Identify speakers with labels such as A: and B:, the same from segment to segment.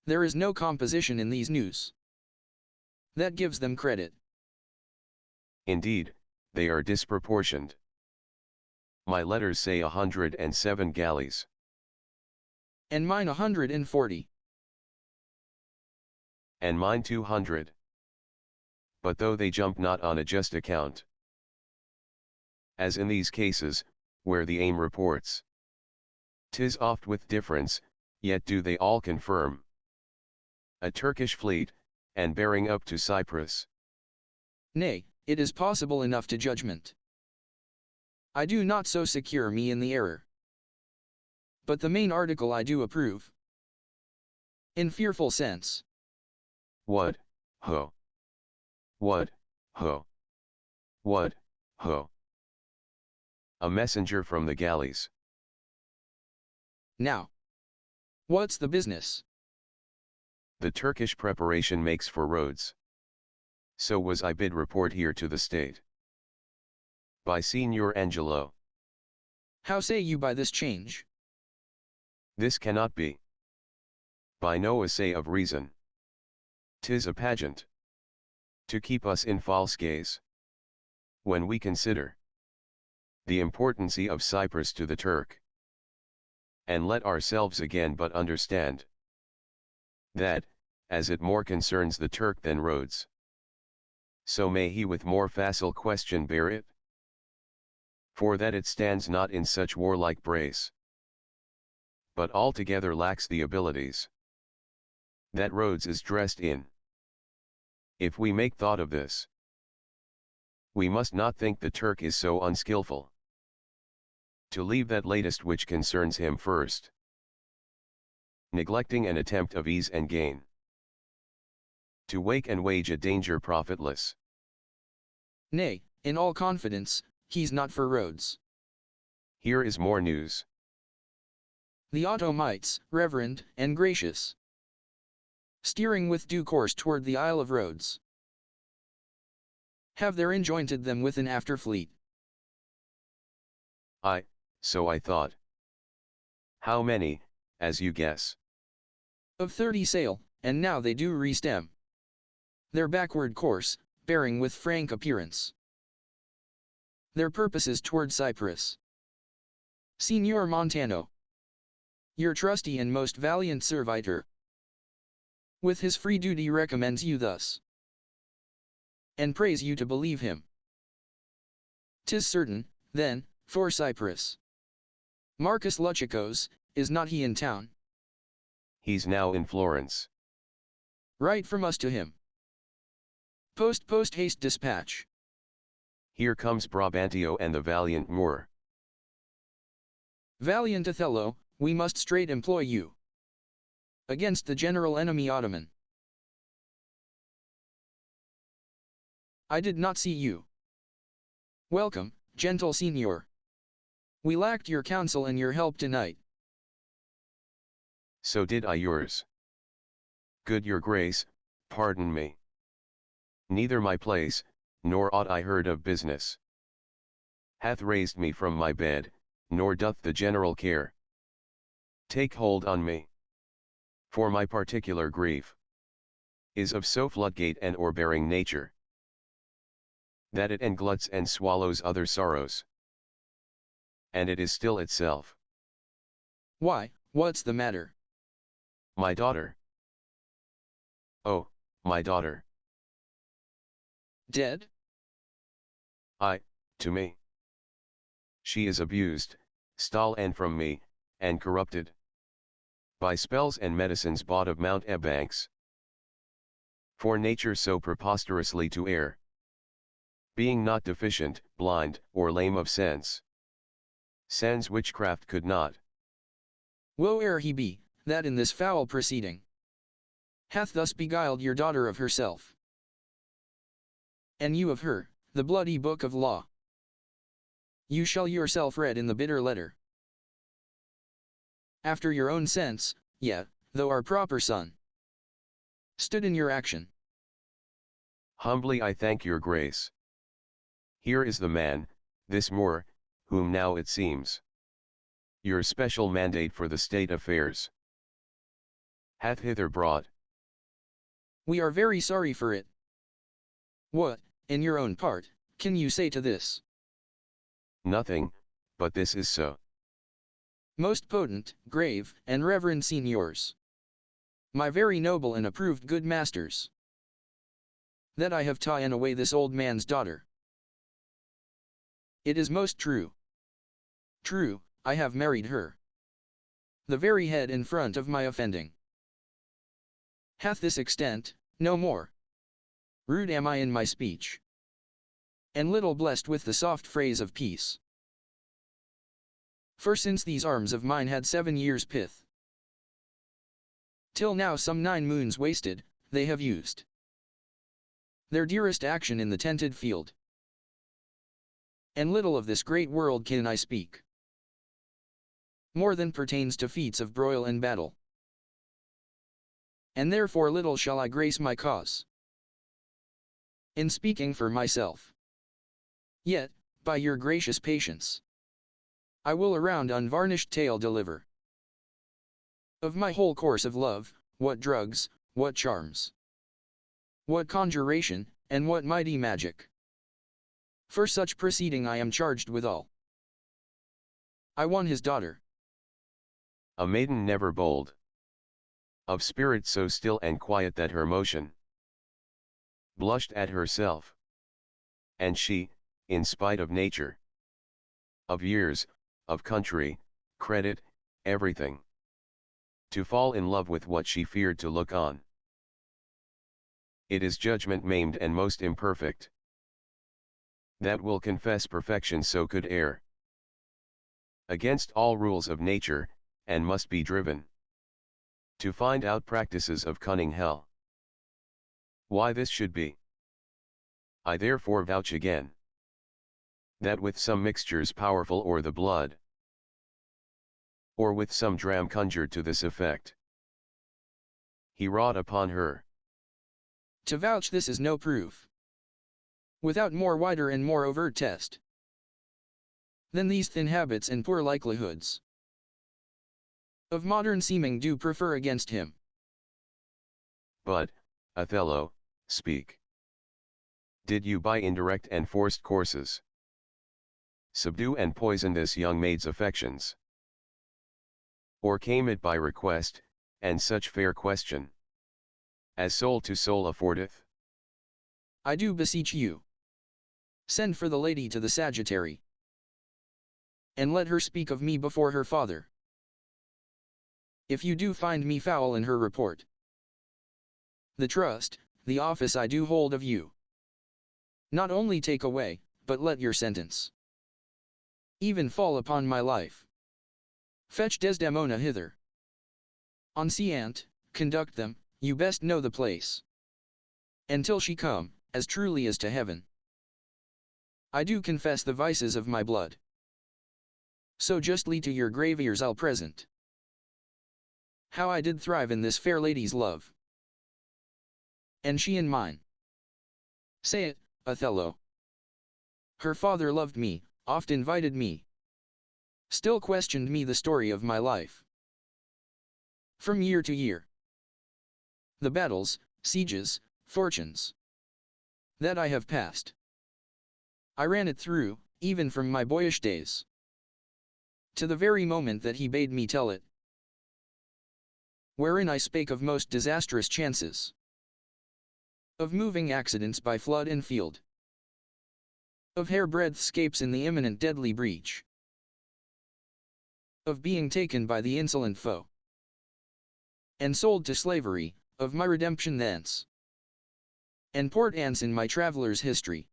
A: there is no composition in these news that gives them credit.
B: Indeed, they are disproportioned. My letters say 107 galleys.
A: And mine 140.
B: And mine 200. But though they jump not on a just account, as in these cases, where the aim reports, 'tis oft with difference, yet do they all confirm a Turkish fleet, and bearing up to Cyprus.
A: Nay, it is possible enough to judgment. I do not so secure me in the error. But the main article I do approve. In fearful sense.
B: What, ho! What, ho! What, ho! A messenger from the galleys.
A: Now, what's the business?
B: The Turkish preparation makes for Rhodes. So was I bid report here to the state. By Signor Angelo.
A: How say you by this change?
B: This cannot be. By no assay of reason. 'Tis a pageant. To keep us in false gaze. When we consider the importancy of Cyprus to the Turk. And let ourselves again but understand that, as it more concerns the Turk than Rhodes, so may he with more facile question bear it. For that it stands not in such warlike brace, but altogether lacks the abilities that Rhodes is dressed in. If we make thought of this, we must not think the Turk is so unskilful to leave that latest which concerns him first, neglecting an attempt of ease and gain, to wake and wage a danger profitless.
A: Nay, in all confidence, he's not for Rhodes.
B: Here is more news.
A: The Ottomites, reverend and gracious, steering with due course toward the Isle of Rhodes, have there enjointed them with an after fleet.
B: So I thought. How many, as you guess?
A: Of 30 sail, and now they do re-stem their backward course, bearing with frank appearance their purposes toward Cyprus. Signor Montano, your trusty and most valiant servitor, with his free duty recommends you thus, and prays you to believe him. 'Tis certain, then, for Cyprus, Marcus Luchicos, is not he in town?
B: He's now in Florence.
A: Write from us to him. Post haste dispatch.
B: Here comes Brabantio and the valiant Moor.
A: Valiant Othello, we must straight employ you against the general enemy Ottoman. I did not see you. Welcome, gentle Signor. We lacked your counsel and your help tonight.
B: So did I yours. Good your grace, pardon me. Neither my place, nor aught I heard of business, hath raised me from my bed, nor doth the general care take hold on me. For my particular grief is of so floodgate and o'erbearing nature, that it engluts and swallows other sorrows, and it is still itself.
A: Why, what's the matter?
B: My daughter. Oh, my daughter.
A: Dead?
B: To me. She is abused, stolen from me, and corrupted by spells and medicines bought of Mount Ebanks. For nature so preposterously to err, being not deficient, blind, or lame of sense, sans witchcraft could not.
A: Woe ere he be, that in this foul proceeding hath thus beguiled your daughter of herself, and you of her, the bloody book of law. You shall yourself read in the bitter letter. After your own sense, yet, though our proper son stood in your action.
B: Humbly I thank your grace. Here is the man, this Moor, whom now it seems your special mandate for the state affairs hath hither brought.
A: We are very sorry for it. What, in your own part, can you say to this?
B: Nothing, but this is so.
A: Most potent, grave, and reverend signors, my very noble and approved good masters, that I have ta'en away this old man's daughter. It is most true. True, I have married her. The very head in front of my offending. Hath this extent, no more. Rude am I in my speech, and little blessed with the soft phrase of peace. For since these arms of mine had 7 years' pith, till now some 9 moons wasted, they have used their dearest action in the tented field. And little of this great world can I speak, more than pertains to feats of broil and battle. And therefore little shall I grace my cause in speaking for myself. Yet, by your gracious patience, I will a round unvarnished tale deliver of my whole course of love, what drugs, what charms, what conjuration, and what mighty magic. For such proceeding I am charged withal. I won his daughter.
B: A maiden never bold, of spirit so still and quiet that her motion blushed at herself. And she, in spite of nature, of years, of country, credit, everything, to fall in love with what she feared to look on. It is judgment maimed and most imperfect, that will confess perfection so could err against all rules of nature, and must be driven to find out practices of cunning hell. Why this should be, I therefore vouch again, that with some mixtures powerful o'er the blood, or with some dram conjured to this effect, he wrought upon her.
A: To vouch this is no proof, without more wider and more overt test, than these thin habits and poor likelihoods of modern seeming do prefer against him.
B: But, Othello, speak. Did you by indirect and forced courses subdue and poison this young maid's affections? Or came it by request, and such fair question as soul to soul affordeth?
A: I do beseech you, send for the lady to the Sagittary, and let her speak of me before her father. If you do find me foul in her report, the trust, the office I do hold of you, not only take away, but let your sentence even fall upon my life. Fetch Desdemona hither. Enceant, conduct them, you best know the place. Until she come, as truly as to heaven, I do confess the vices of my blood. So justly to your grave ears I'll present how I did thrive in this fair lady's love, and she in mine. Say it, Othello. Her father loved me, oft invited me, still questioned me the story of my life. From year to year, the battles, sieges, fortunes that I have passed, I ran it through, even from my boyish days, to the very moment that he bade me tell it, wherein I spake of most disastrous chances, of moving accidents by flood and field, of hairbreadth scapes in the imminent deadly breach, of being taken by the insolent foe, and sold to slavery, of my redemption thence, and port ants in my traveller's history,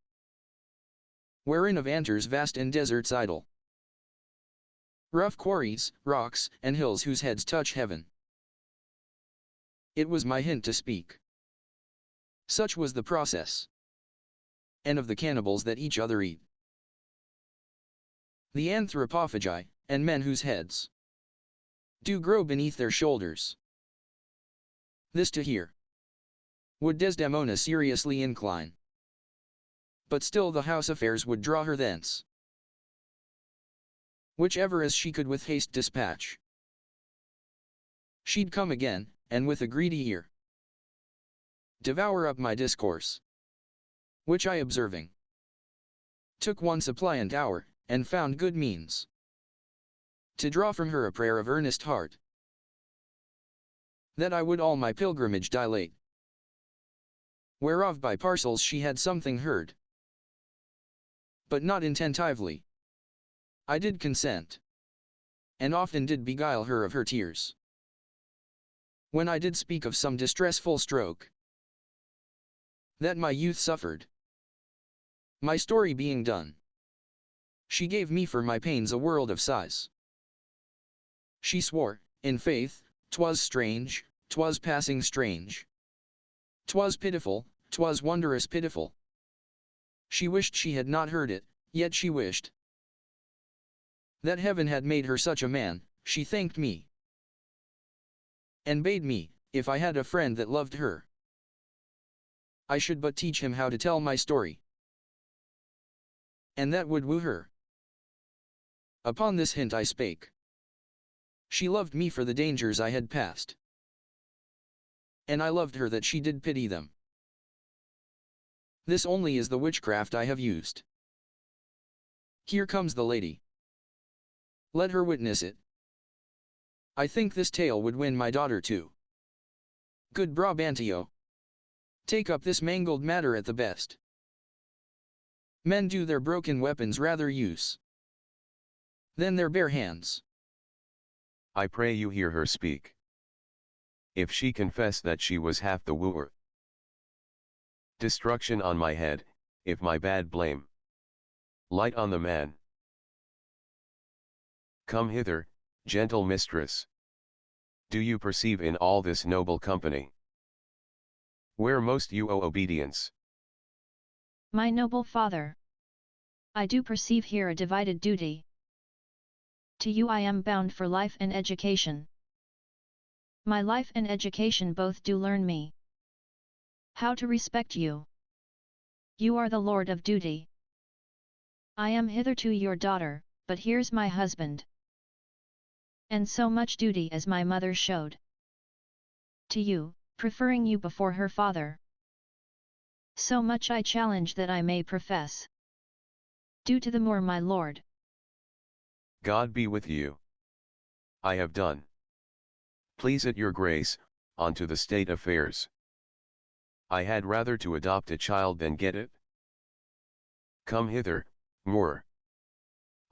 A: wherein of anters vast and deserts idle, rough quarries, rocks, and hills whose heads touch heaven. It was my hint to speak. Such was the process. And of the cannibals that each other eat, the anthropophagi, and men whose heads do grow beneath their shoulders. This to hear would Desdemona seriously incline, but still the house affairs would draw her thence, whichever as she could with haste dispatch. She'd come again, and with a greedy ear devour up my discourse, which I observing, took one suppliant hour, and found good means to draw from her a prayer of earnest heart, that I would all my pilgrimage dilate, whereof by parcels she had something heard, but not intentively. I did consent, and often did beguile her of her tears, when I did speak of some distressful stroke that my youth suffered. My story being done, she gave me for my pains a world of sighs. She swore, in faith, 'twas strange, 'twas passing strange, 'twas pitiful, 'twas wondrous pitiful. She wished she had not heard it, yet she wished that heaven had made her such a man. She thanked me, and bade me, if I had a friend that loved her, I should but teach him how to tell my story, and that would woo her. Upon this hint I spake. She loved me for the dangers I had passed, and I loved her that she did pity them. This only is the witchcraft I have used. Here comes the lady. Let her witness it. I think this tale would win my daughter too. Good Brabantio, take up this mangled matter at the best. Men do their broken weapons rather use than their bare hands.
B: I pray you hear her speak. If she confess that she was half the wooer, destruction on my head, if my bad blame, light on the man. Come hither, gentle mistress. Do you perceive in all this noble company where most you owe obedience?
C: My noble father, I do perceive here a divided duty. To you I am bound for life and education. My life and education both do learn me how to respect you. You are the lord of duty. I am hitherto your daughter, but here's my husband. And so much duty as my mother showed to you, preferring you before her father, so much I challenge that I may profess. Do to the more, my lord.
B: God be with you. I have done. Please it your grace, on to the state affairs. I had rather to adopt a child than get it. Come hither, Moor.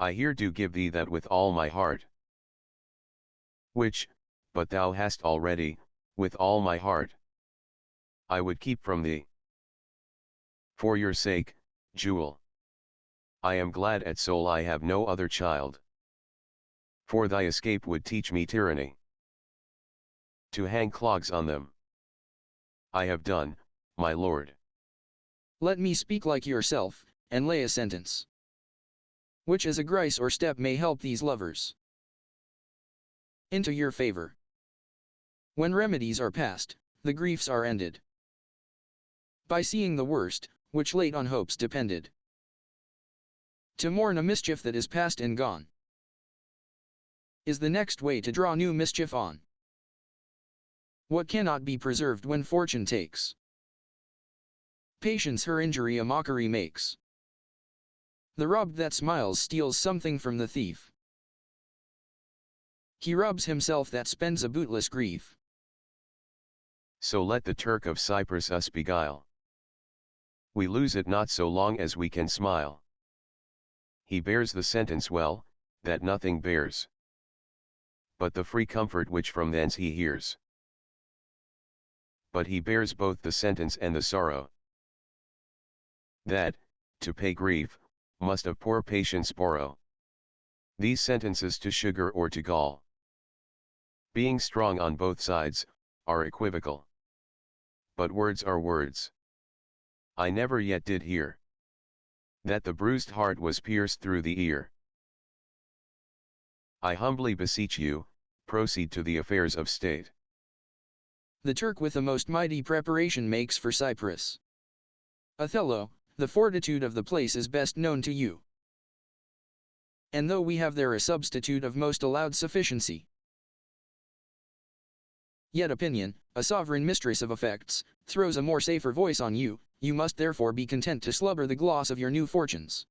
B: I here do give thee that with all my heart, which, but thou hast already, with all my heart, I would keep from thee. For your sake, jewel, I am glad at soul I have no other child. For thy escape would teach me tyranny, to hang clogs on them. I have done, my lord.
A: Let me speak like yourself, and lay a sentence, which as a grace or step may help these lovers into your favor. When remedies are past, the griefs are ended, by seeing the worst, which late on hopes depended. To mourn a mischief that is past and gone, is the next way to draw new mischief on. What cannot be preserved when fortune takes patience her injury a mockery makes. The robbed that smiles steals something from the thief. He robs himself that spends a bootless grief.
B: So let the Turk of Cyprus us beguile. We lose it not so long as we can smile. He bears the sentence well, that nothing bears but the free comfort which from thence he hears. But he bears both the sentence and the sorrow, that, to pay grief, must of poor patience borrow these sentences to sugar or to gall. Being strong on both sides, are equivocal. But words are words. I never yet did hear that the bruised heart was pierced through the ear. I humbly beseech you, proceed to the affairs of state.
A: The Turk with the most mighty preparation makes for Cyprus. Othello, the fortitude of the place is best known to you. And though we have there a substitute of most allowed sufficiency, Yet opinion, a sovereign mistress of effects, throws a more safer voice on you, you must therefore be content to slubber the gloss of your new fortunes.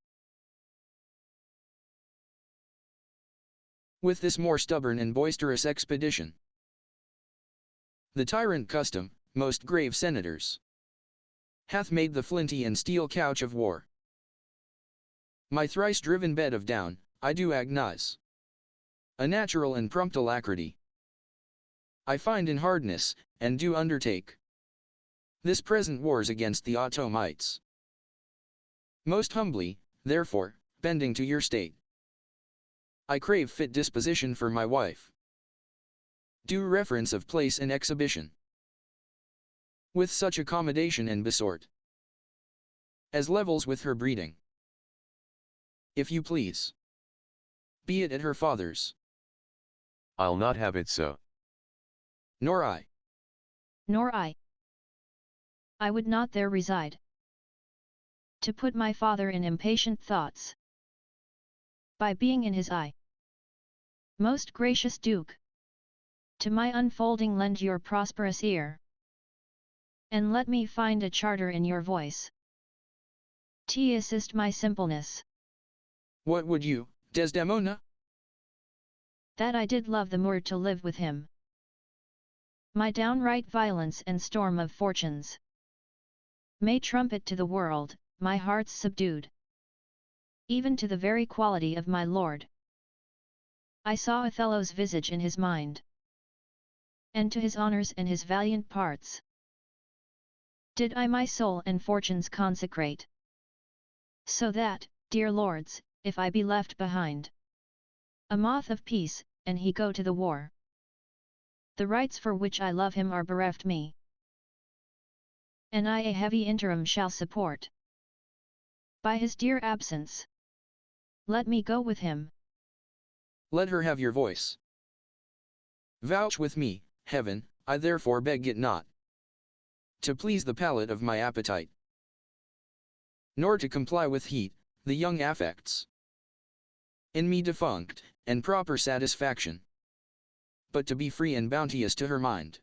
A: With this more stubborn and boisterous expedition, the tyrant custom, most grave senators, hath made the flinty and steel couch of war. My thrice-driven bed of down, I do agonize. A natural and prompt alacrity I find in hardness, and do undertake this present wars against the Ottomites. Most humbly, therefore, bending to your state, I crave fit disposition for my wife. Due reference of place and exhibition, with such accommodation and besort, as levels with her breeding. If you please, be it at her father's.
B: I'll not have it so.
A: Nor I.
C: Nor I. I would not there reside, to put my father in impatient thoughts, by being in his eye. Most gracious Duke, to my unfolding lend your prosperous ear, and let me find a charter in your voice. Assist my simpleness.
A: What would you, Desdemona?
C: That I did love the Moor to live with him. My downright violence and storm of fortunes may trumpet to the world, my heart's subdued, even to the very quality of my lord. I saw Othello's visage in his mind, and to his honours and his valiant parts did I my soul and fortunes consecrate. So that, dear lords, if I be left behind a moth of peace, and he go to the war, the rights for which I love him are bereft me, and I a heavy interim shall support. By his dear absence, let me go with him.
A: Let her have your voice. Vouch with me, heaven, I therefore beg it not, to please the palate of my appetite, nor to comply with heat, the young affects in me defunct, and proper satisfaction, but to be free and bounteous to her mind.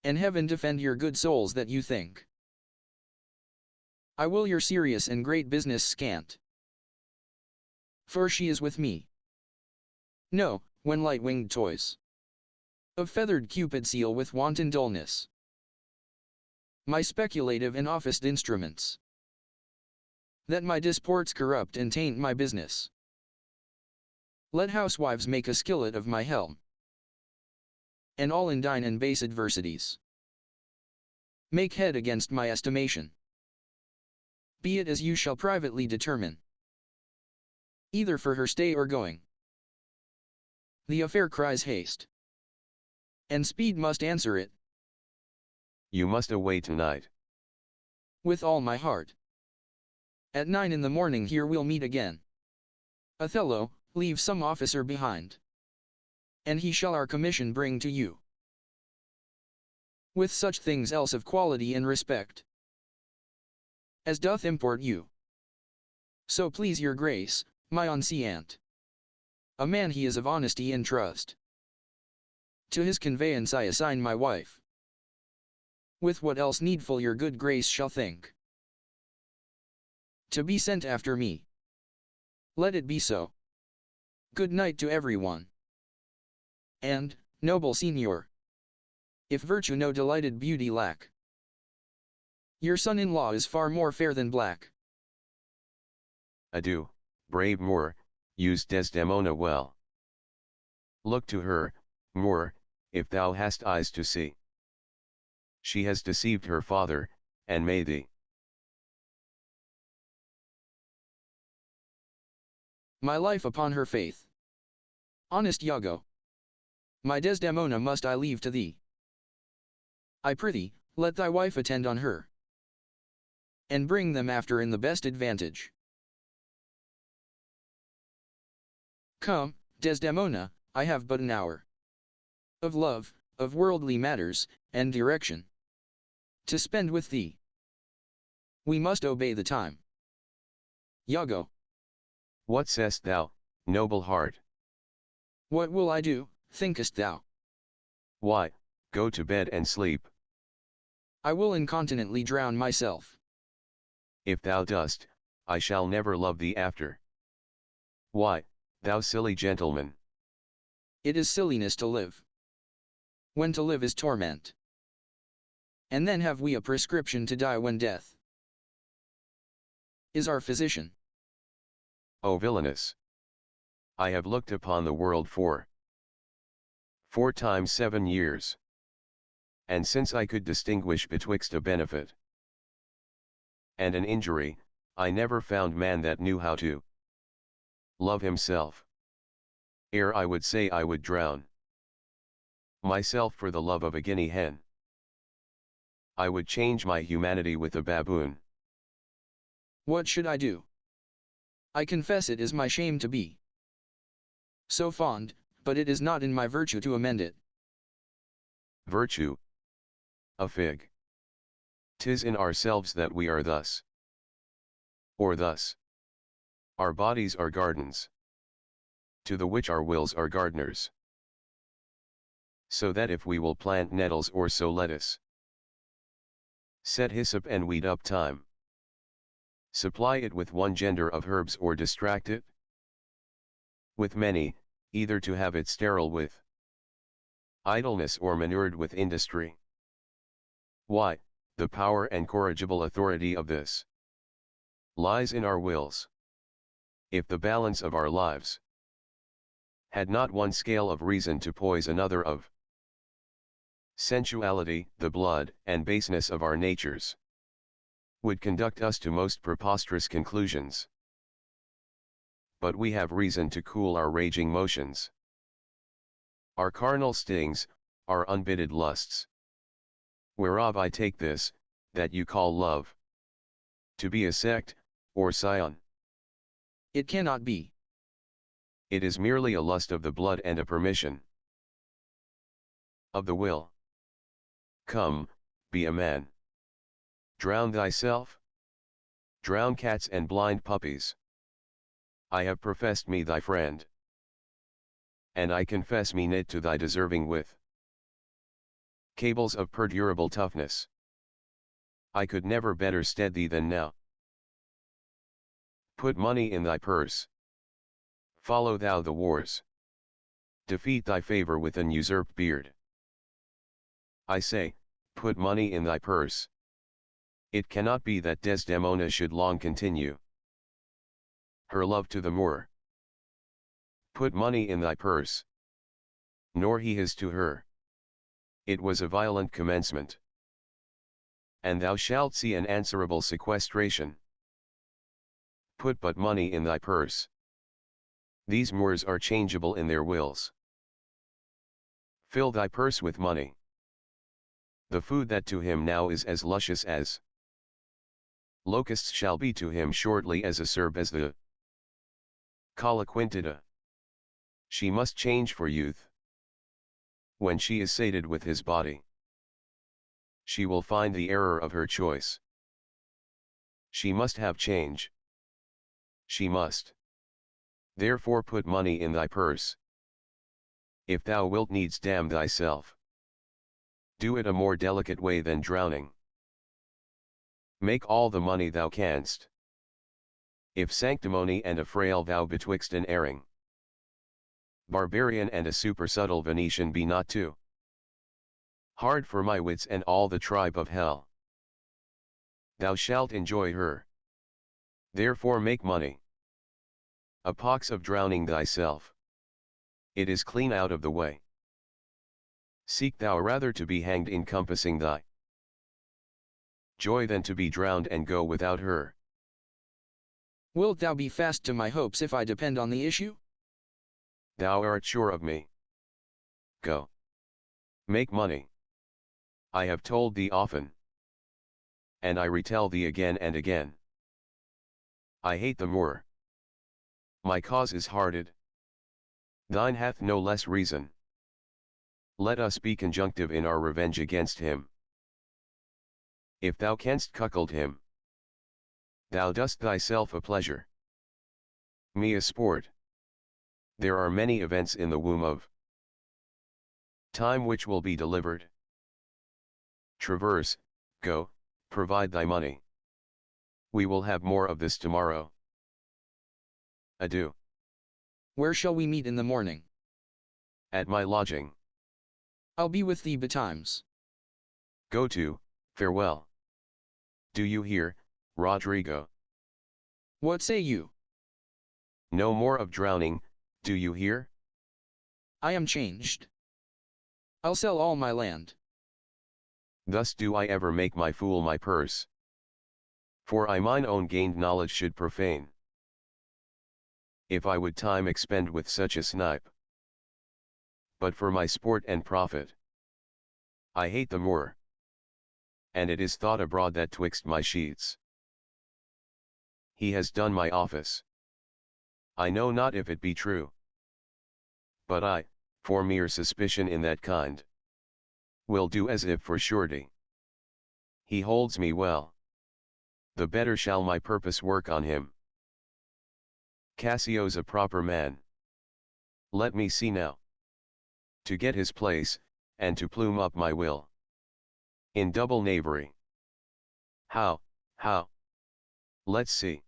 A: And heaven defend your good souls that you think I will your serious and great business scant. For she is with me. No, when light-winged toys of feathered Cupid seal with wanton dullness my speculative and officed instruments, that my disports corrupt and taint my business. Let housewives make a skillet of my helm, and all indign and base adversities make head against my estimation. Be it as you shall privately determine, either for her stay or going. The affair cries haste, and speed must answer it.
B: You must away tonight.
A: With all my heart. At 9 in the morning here we'll meet again. Othello, leave some officer behind, and he shall our commission bring to you, with such things else of quality and respect as doth import you. So please your grace, my anciant. A man he is of honesty and trust. To his conveyance I assign my wife, with what else needful your good grace shall think to be sent after me. Let it be so. Good night to everyone. And, noble Signor, if virtue no delighted beauty lack, your son-in-law is far more fair than black.
B: Adieu, brave Moor, use Desdemona well. Look to her, Moor, if thou hast eyes to see. She has deceived her father, and may thee.
A: My life upon her faith. Honest Iago, my Desdemona must I leave to thee. I prithee, let thy wife attend on her, and bring them after in the best advantage. Come, Desdemona, I have but an hour of love, of worldly matters, and direction to spend with thee. We must obey the time. Iago.
B: What sayest thou, noble heart?
A: What will I do, thinkest thou?
B: Why, go to bed and sleep.
A: I will incontinently drown myself.
B: If thou dost, I shall never love thee after. Why, thou silly gentleman?
A: It is silliness to live, when to live is torment. And then have we a prescription to die when death is our physician.
B: O villainous! I have looked upon the world for 4 times 7 years. And since I could distinguish betwixt a benefit and an injury, I never found man that knew how to love himself. Ere I would say I would drown myself for the love of a guinea hen, I would change my humanity with a baboon.
A: What should I do? I confess it is my shame to be so fond, but it is not in my virtue to amend it.
B: Virtue? A fig! 'Tis in ourselves that we are thus, or thus. Our bodies are gardens, to the which our wills are gardeners. So that if we will plant nettles or sow lettuce, set hyssop and weed up thyme, supply it with one gender of herbs or distract it with many, either to have it sterile with idleness or manured with industry. Why, the power and corrigible authority of this lies in our wills. If the balance of our lives had not one scale of reason to poise another of sensuality, the blood and baseness of our natures would conduct us to most preposterous conclusions. But we have reason to cool our raging motions, our carnal stings, our unbidden lusts. Whereof I take this, that you call love, to be a sect, or scion.
A: It cannot be.
B: It is merely a lust of the blood and a permission of the will. Come, be a man. Drown thyself. Drown cats and blind puppies. I have professed me thy friend, and I confess me knit to thy deserving with cables of perdurable toughness. I could never better stead thee than now. Put money in thy purse. Follow thou the wars. Defeat thy favor with an usurped beard. I say, put money in thy purse. It cannot be that Desdemona should long continue her love to the Moor. Put money in thy purse. Nor he his to her. It was a violent commencement. And thou shalt see an answerable sequestration. Put but money in thy purse. These Moors are changeable in their wills. Fill thy purse with money. The food that to him now is as luscious as locusts shall be to him shortly as acerb as the Colaquintida. She must change for youth. When she is sated with his body, she will find the error of her choice. She must have change. She must. Therefore put money in thy purse. If thou wilt needs damn thyself, do it a more delicate way than drowning. Make all the money thou canst. If sanctimony and a frail vow betwixt an erring barbarian and a super-subtle Venetian be not too hard for my wits and all the tribe of hell, thou shalt enjoy her. Therefore make money. A pox of drowning thyself. It is clean out of the way. Seek thou rather to be hanged encompassing thy joy than to be drowned and go without her.
A: Wilt thou be fast to my hopes if I depend on the issue?
B: Thou art sure of me. Go. Make money. I have told thee often, and I retell thee again and again. I hate the Moor. My cause is hearted. Thine hath no less reason. Let us be conjunctive in our revenge against him. If thou canst cuckold him, thou dost thyself a pleasure, me a sport. There are many events in the womb of Time which will be delivered. Traverse, go, provide thy money. We will have more of this tomorrow. Adieu.
A: Where shall we meet in the morning?
B: At my lodging.
A: I'll be with thee betimes.
B: Go to, farewell. Do you hear, Roderigo?
A: What say you?
B: No more of drowning, do you hear?
A: I am changed. I'll sell all my land.
B: Thus do I ever make my fool my purse. For I mine own gained knowledge should profane. If I would time expend with such a snipe. But for my sport and profit, I hate the Moor. And it is thought abroad that twixt my sheets he has done my office. I know not if it be true. But I, for mere suspicion in that kind, will do as if for surety he holds me well. The better shall my purpose work on him. Cassio's a proper man. Let me see now. To get his place, and to plume up my will. In double knavery. How? Let's see.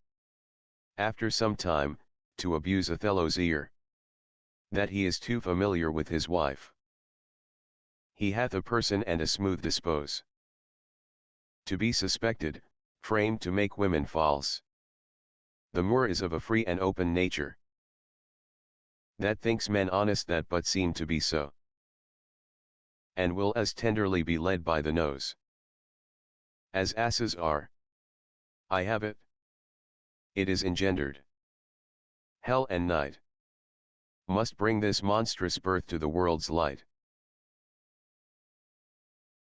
B: After some time, to abuse Othello's ear. That he is too familiar with his wife. He hath a person and a smooth dispose. To be suspected, framed to make women false. The Moor is of a free and open nature. That thinks men honest that but seem to be so. And will as tenderly be led by the nose. As asses are. I have it. It is engendered. Hell and night must bring this monstrous birth to the world's light.